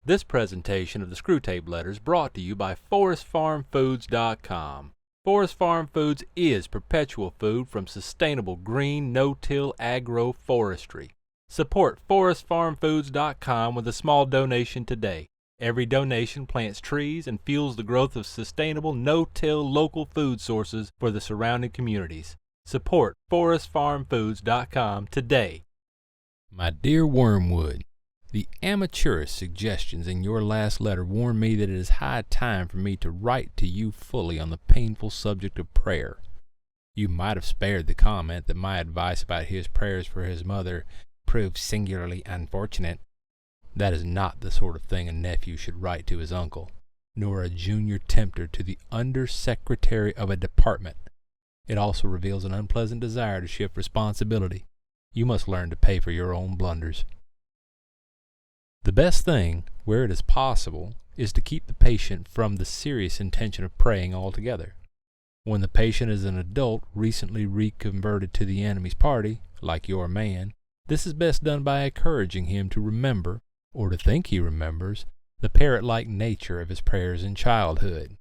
This presentation of the Screwtape Letters brought to you by ForestFarmFoods.com. Forest Farm Foods is perpetual food from sustainable green, no-till agroforestry. Support ForestFarmFoods.com with a small donation today. Every donation plants trees and fuels the growth of sustainable, no-till local food sources for the surrounding communities. Support ForestFarmFoods.com today. My dear Wormwood, the amateurish suggestions in your last letter warn me that it is high time for me to write to you fully on the painful subject of prayer. You might have spared the comment that my advice about his prayers for his mother proved singularly unfortunate. That is not the sort of thing a nephew should write to his uncle, nor a junior tempter to the undersecretary of a department. It also reveals an unpleasant desire to shift responsibility. You must learn to pay for your own blunders. The best thing, where it is possible, is to keep the patient from the serious intention of praying altogether. When the patient is an adult recently reconverted to the enemy's party, like your man, this is best done by encouraging him to remember, or to think he remembers, the parrot-like nature of his prayers in childhood.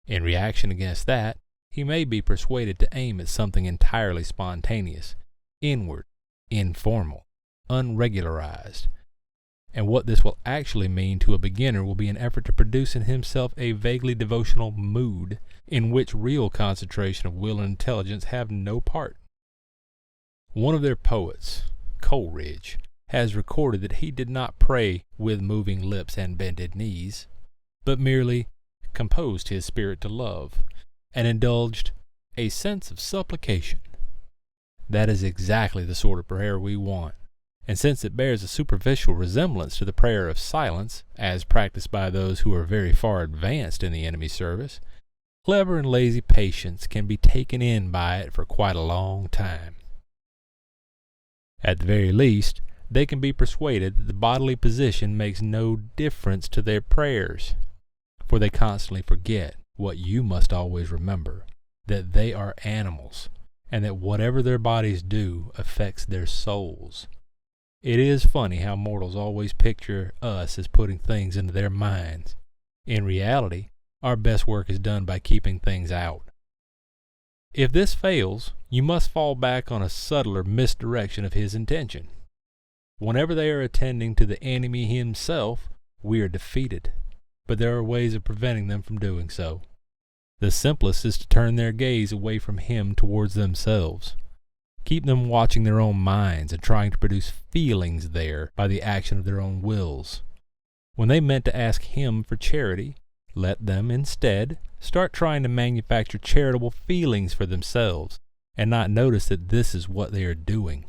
In reaction against that, he may be persuaded to aim at something entirely spontaneous, inward, informal, unregularized. And what this will actually mean to a beginner will be an effort to produce in himself a vaguely devotional mood in which real concentration of will and intelligence have no part. One of their poets, Coleridge, has recorded that he did not pray with moving lips and bended knees, but merely composed his spirit to love, and indulged a sense of supplication. That is exactly the sort of prayer we want. And since it bears a superficial resemblance to the prayer of silence, as practiced by those who are very far advanced in the enemy's service, clever and lazy patients can be taken in by it for quite a long time. At the very least, they can be persuaded that the bodily position makes no difference to their prayers, for they constantly forget what you must always remember, that they are animals, and that whatever their bodies do affects their souls. It is funny how mortals always picture us as putting things into their minds. In reality, our best work is done by keeping things out. If this fails, you must fall back on a subtler misdirection of his intention. Whenever they are attending to the enemy himself, we are defeated, but there are ways of preventing them from doing so. The simplest is to turn their gaze away from him towards themselves. Keep them watching their own minds and trying to produce feelings there by the action of their own wills. When they meant to ask him for charity, let them instead start trying to manufacture charitable feelings for themselves and not notice that this is what they are doing.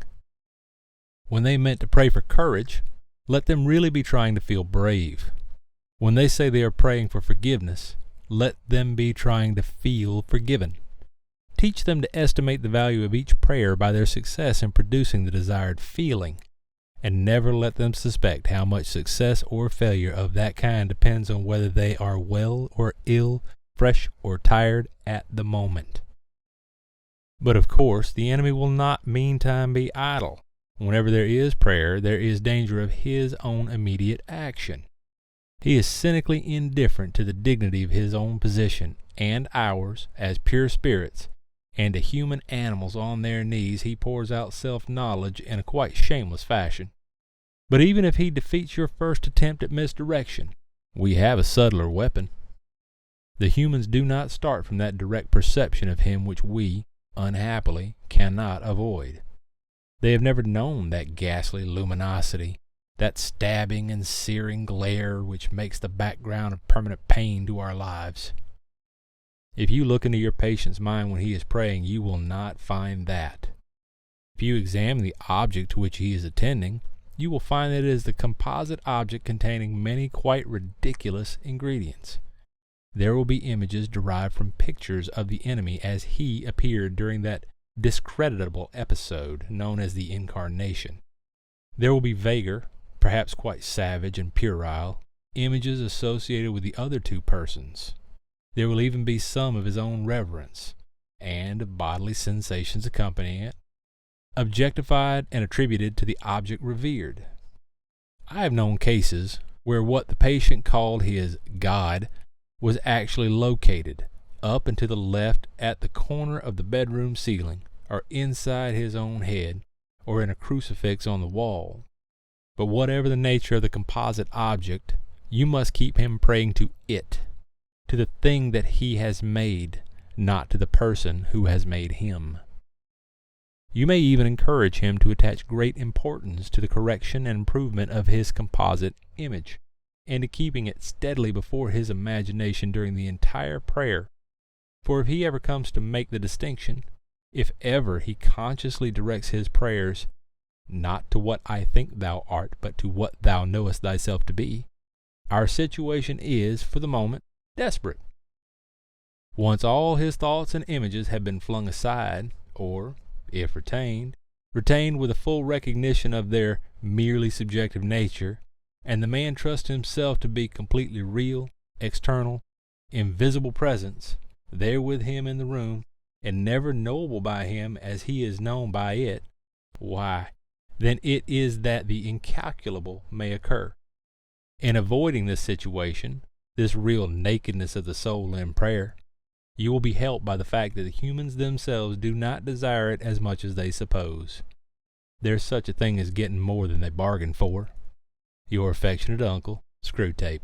When they meant to pray for courage, let them really be trying to feel brave. When they say they are praying for forgiveness, let them be trying to feel forgiven. Teach them to estimate the value of each prayer by their success in producing the desired feeling, and never let them suspect how much success or failure of that kind depends on whether they are well or ill, fresh or tired at the moment. But of course, the enemy will not meantime be idle. Whenever there is prayer, there is danger of his own immediate action. He is cynically indifferent to the dignity of his own position and ours as pure spirits, and to human animals on their knees he pours out self-knowledge in a quite shameless fashion. But even if he defeats your first attempt at misdirection, we have a subtler weapon. The humans do not start from that direct perception of him which we, unhappily, cannot avoid. They have never known that ghastly luminosity, that stabbing and searing glare which makes the background of permanent pain to our lives. If you look into your patient's mind when he is praying, you will not find that. If you examine the object to which he is attending, you will find that it is the composite object containing many quite ridiculous ingredients. There will be images derived from pictures of the enemy as he appeared during that discreditable episode known as the Incarnation. There will be vaguer, perhaps quite savage and puerile, images associated with the other two persons. There will even be some of his own reverence, and of bodily sensations accompanying it, objectified and attributed to the object revered. I have known cases, where what the patient called his God was actually located, up and to the left at the corner of the bedroom ceiling, or inside his own head, or in a crucifix on the wall. But whatever the nature of the composite object, you must keep him praying to it, to the thing that he has made, not to the person who has made him. You may even encourage him to attach great importance to the correction and improvement of his composite image, and to keeping it steadily before his imagination during the entire prayer. For if he ever comes to make the distinction, if ever he consciously directs his prayers, not to what I think thou art, but to what thou knowest thyself to be, our situation is, for the moment, desperate. Once all his thoughts and images have been flung aside, or, if retained with a full recognition of their merely subjective nature, and the man trusts himself to be completely real, external, invisible presence, there with him in the room, and never knowable by him as he is known by it, why, then it is that the incalculable may occur. In avoiding this situation, this real nakedness of the soul in prayer, you will be helped by the fact that the humans themselves do not desire it as much as they suppose. There's such a thing as getting more than they bargained for. Your affectionate uncle, Screwtape.